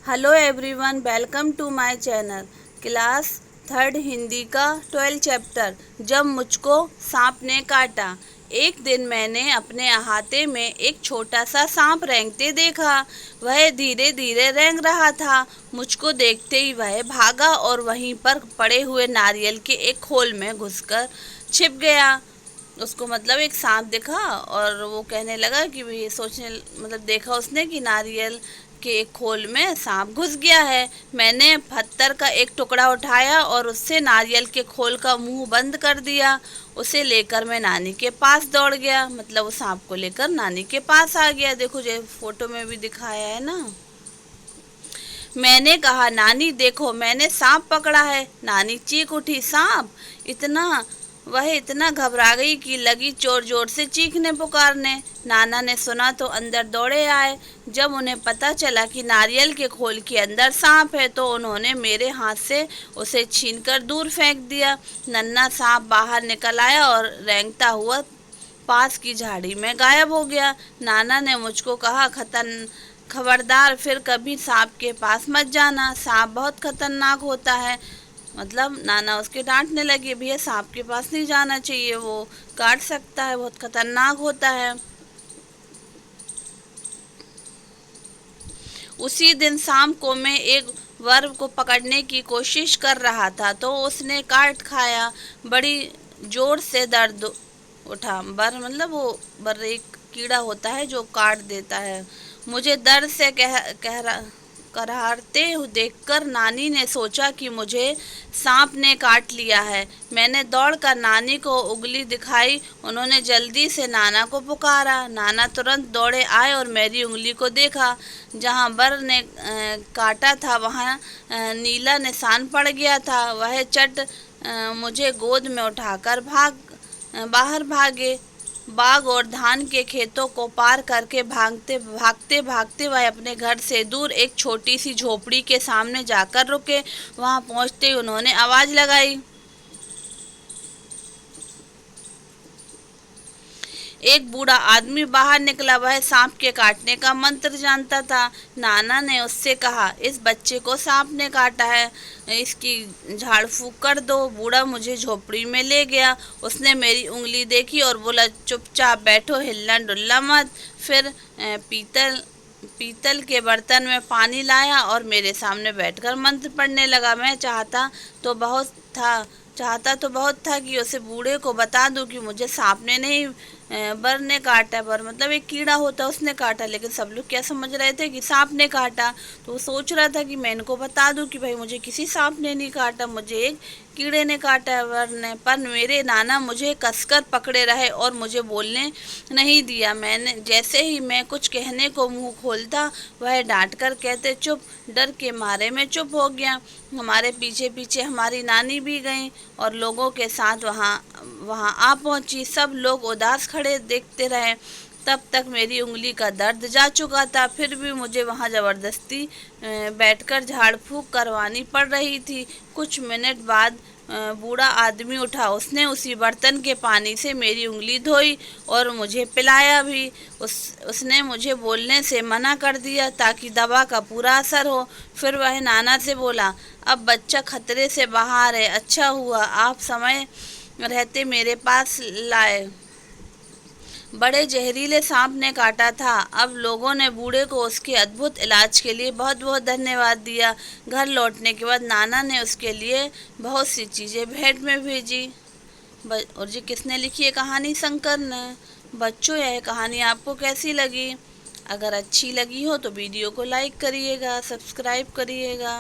Hello everyone, welcome to my channel. Class third Hindi का 12 chapter, जब मुझको सांप ने काटा। एक दिन मैंने अपने अहाते में एक छोटा सा सांप रेंगते देखा। वह धीरे धीरे रेंग रहा था। मुझको देखते ही वह भागा और वहीं पर पड़े हुए नारियल के एक खोल में घुसकर छिप गया। उसको मतलब एक सांप दिखा और वो कहने लगा कि ये सोचने मतलब देखा उसने कि नारियल के एक खोल में सांप घुस गया है। मैंने पत्थर का एक टुकड़ा उठाया और उससे नारियल के खोल का मुंह बंद कर दिया। उसे लेकर मैं नानी के पास दौड़ गया, मतलब वो सांप को लेकर नानी के पास आ गया। देखो जो फोटो में भी दिखाया है ना। मैंने कहा, नानी देखो मैंने सांप पकड़ा है। नानी चीख उठी, सांप? वह इतना घबरा गई कि लगी जोर जोर से चीखने पुकारने। नाना ने सुना तो अंदर दौड़े आए। जब उन्हें पता चला कि नारियल के खोल के अंदर सांप है तो उन्होंने मेरे हाथ से उसे छीनकर दूर फेंक दिया। नन्हा सांप बाहर निकल आया और रेंगता हुआ पास की झाड़ी में गायब हो गया। नाना ने मुझको कहा, खबरदार फिर कभी सांप के पास मत जाना, सांप बहुत खतरनाक होता है। मतलब नाना उसके डांटने लगे, भैया सांप के पास नहीं जाना चाहिए, वो काट सकता है, बहुत खतरनाक होता है। उसी दिन शाम को मैं एक वर्म को पकड़ने की कोशिश कर रहा था तो उसने काट खाया। बड़ी जोर से दर्द उठा। बर मतलब वो बर एक कीड़ा होता है जो काट देता है। मुझे दर्द से कराहते देखकर नानी ने सोचा कि मुझे सांप ने काट लिया है। मैंने दौड़कर नानी को उंगली दिखाई। उन्होंने जल्दी से नाना को पुकारा। नाना तुरंत दौड़े आए और मेरी उंगली को देखा। जहाँ बर ने काटा था वहाँ नीला निशान पड़ गया था। वह चट मुझे गोद में उठाकर बाहर भागे। बाग और धान के खेतों को पार करके भागते भागते वह अपने घर से दूर एक छोटी सी झोपड़ी के सामने जाकर रुके। वहां पहुंचते ही उन्होंने आवाज लगाई। एक बूढ़ा आदमी बाहर निकला। वह सांप के काटने का मंत्र जानता था। नाना ने उससे कहा, इस बच्चे को सांप ने काटा है, इसकी झाड़ फूक कर दो। बूढ़ा मुझे झोपड़ी में ले गया। उसने मेरी उंगली देखी और बोला, चुपचाप बैठो, हिलना डुलना मत। फिर पीतल के बर्तन में पानी लाया और मेरे सामने बैठकर मंत्र पढ़ने लगा। मैं चाहता तो बहुत था कि उसे बूढ़े को बता दूं कि मुझे सांप ने नहीं बर ने काटा। बर मतलब एक कीड़ा होता है, उसने काटा। लेकिन सब लोग क्या समझ रहे थे कि सांप ने काटा। तो वो सोच रहा था कि मैं इनको बता दूं कि भाई मुझे किसी सांप ने नहीं काटा, मुझे एक कीड़े ने काटा है, बर ने। पर मेरे नाना मुझे कसकर पकड़े रहे और मुझे बोलने नहीं दिया। मैंने जैसे ही मैं कुछ कहने को मुंह खोलता वह डांट कर कहते, चुप। डर के मारे मैं चुप हो गया। हमारे पीछे पीछे हमारी नानी भी गई और लोगों के साथ वहाँ आ पहुंची। सब लोग उदास खड़े देखते रहे। तब तक मेरी उंगली का दर्द जा चुका था। फिर भी मुझे वहाँ ज़बरदस्ती बैठकर झाड़ फूक करवानी पड़ रही थी। कुछ मिनट बाद बूढ़ा आदमी उठा। उसने उसी बर्तन के पानी से मेरी उंगली धोई और मुझे पिलाया भी। उसने मुझे बोलने से मना कर दिया ताकि दवा का पूरा असर हो। फिर वह नाना से बोला, अब बच्चा खतरे से बाहर है, अच्छा हुआ आप समय रहते मेरे पास लाए। बड़े जहरीले सांप ने काटा था। अब लोगों ने बूढ़े को उसके अद्भुत इलाज के लिए बहुत बहुत धन्यवाद दिया। घर लौटने के बाद नाना ने उसके लिए बहुत सी चीज़ें भेंट में भेजी। और जी किसने लिखी है कहानी? शंकर ने। बच्चों यह कहानी आपको कैसी लगी? अगर अच्छी लगी हो तो वीडियो को लाइक करिएगा, सब्सक्राइब करिएगा।